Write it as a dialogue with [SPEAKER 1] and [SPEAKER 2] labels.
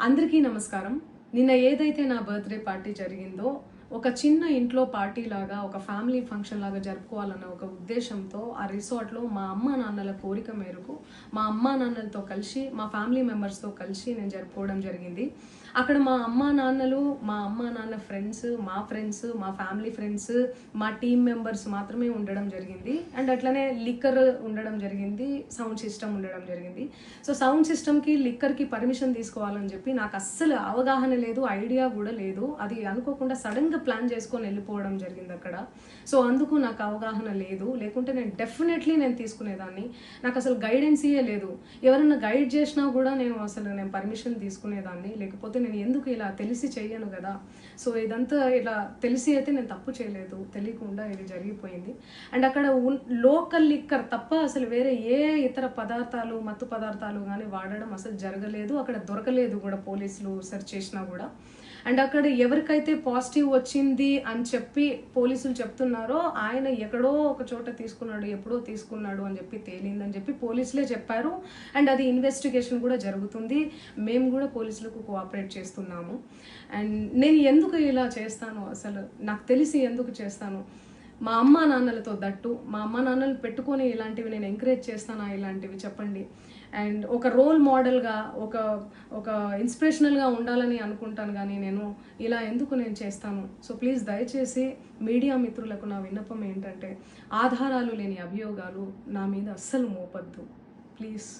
[SPEAKER 1] అందరికీ నమస్కారం. నిన్న ఏదైతే నా బర్త్డే పార్టీ జరిగిందో ఒక చిన్న ఇంట్లో పార్టీ లాగా ఒక ఫ్యామిలీ ఫంక్షన్ లాగా జరుపుకోవాలన్న ఒక ఉద్దేశంతో ఆ రిసార్ట్లో మా అమ్మా నాన్నల కోరిక మేరకు మా అమ్మా నాన్నలతో కలిసి మా ఫ్యామిలీ మెంబర్స్తో కలిసి నేను జరుపుకోవడం జరిగింది. అక్కడ మా అమ్మా నాన్నలు, మా అమ్మా నాన్న ఫ్రెండ్స్, మా ఫ్యామిలీ ఫ్రెండ్స్, మా టీమ్ మెంబర్స్ మాత్రమే ఉండడం జరిగింది. అండ్ అట్లనే లిక్కర్ ఉండడం జరిగింది, సౌండ్ సిస్టమ్ ఉండడం జరిగింది. సో సౌండ్ సిస్టమ్కి లిక్కర్కి పర్మిషన్ తీసుకోవాలని చెప్పి నాకు అస్సలు అవగాహన లేదు, ఐడియా కూడా లేదు. అది అనుకోకుండా సడన్గా ప్లాన్ చేసుకొని వెళ్ళిపోవడం జరిగింది అక్కడ. సో అందుకు నాకు అవగాహన లేదు, లేకుంటే నేను డెఫినెట్లీ తీసుకునేదాన్ని. నాకు అసలు గైడెన్సీయే లేదు. ఎవరైనా గైడ్ చేసినా కూడా నేను పర్మిషన్ తీసుకునేదాన్ని, లేకపోతే నేను ఎందుకు ఇలా తెలిసి చెయ్యను కదా. సో ఇదంతా ఇలా తెలిసి అయితే నేను తప్పు చేయలేదు, తెలియకుండా ఇది జరిగిపోయింది. అండ్ అక్కడ లోకల్ లిక్కర్ తప్ప అసలు వేరే ఏ ఇతర పదార్థాలు, మత్తు పదార్థాలు కానీ వాడడం అసలు జరగలేదు. అక్కడ దొరకలేదు కూడా, పోలీసులు సెర్చ్ చేసినా కూడా. అండ్ అక్కడ ఎవరికైతే పాజిటివ్ వచ్చింది అని చెప్పి పోలీసులు చెప్తున్నారో ఆయన ఎక్కడో ఒక చోట తీసుకున్నాడు, ఎప్పుడో తీసుకున్నాడు అని చెప్పి తేలిందని చెప్పి పోలీసులే చెప్పారు. అండ్ అది ఇన్వెస్టిగేషన్ కూడా జరుగుతుంది. మేము కూడా పోలీసులకు కోఆపరేట్ చేస్తున్నాము. అండ్ నేను ఎందుకు ఇలా చేస్తాను, అసలు నాకు తెలిసి ఎందుకు చేస్తాను, మా అమ్మా నాన్నలతో దట్టు మా అమ్మా నాన్నలు పెట్టుకొని ఇలాంటివి నేను ఎంకరేజ్ చేస్తానా, ఇలాంటివి చెప్పండి. అండ్ ఒక రోల్ మోడల్గా, ఒక ఇన్స్పిరేషనల్గా ఉండాలని అనుకుంటాను, కానీ నేను ఇలా ఎందుకు చేస్తాను. సో ప్లీజ్ దయచేసి మీడియా మిత్రులకు నా విన్నపం ఏంటంటే, ఆధారాలు లేని అభియోగాలు నా మీద అస్సలు మోపద్దు ప్లీజ్.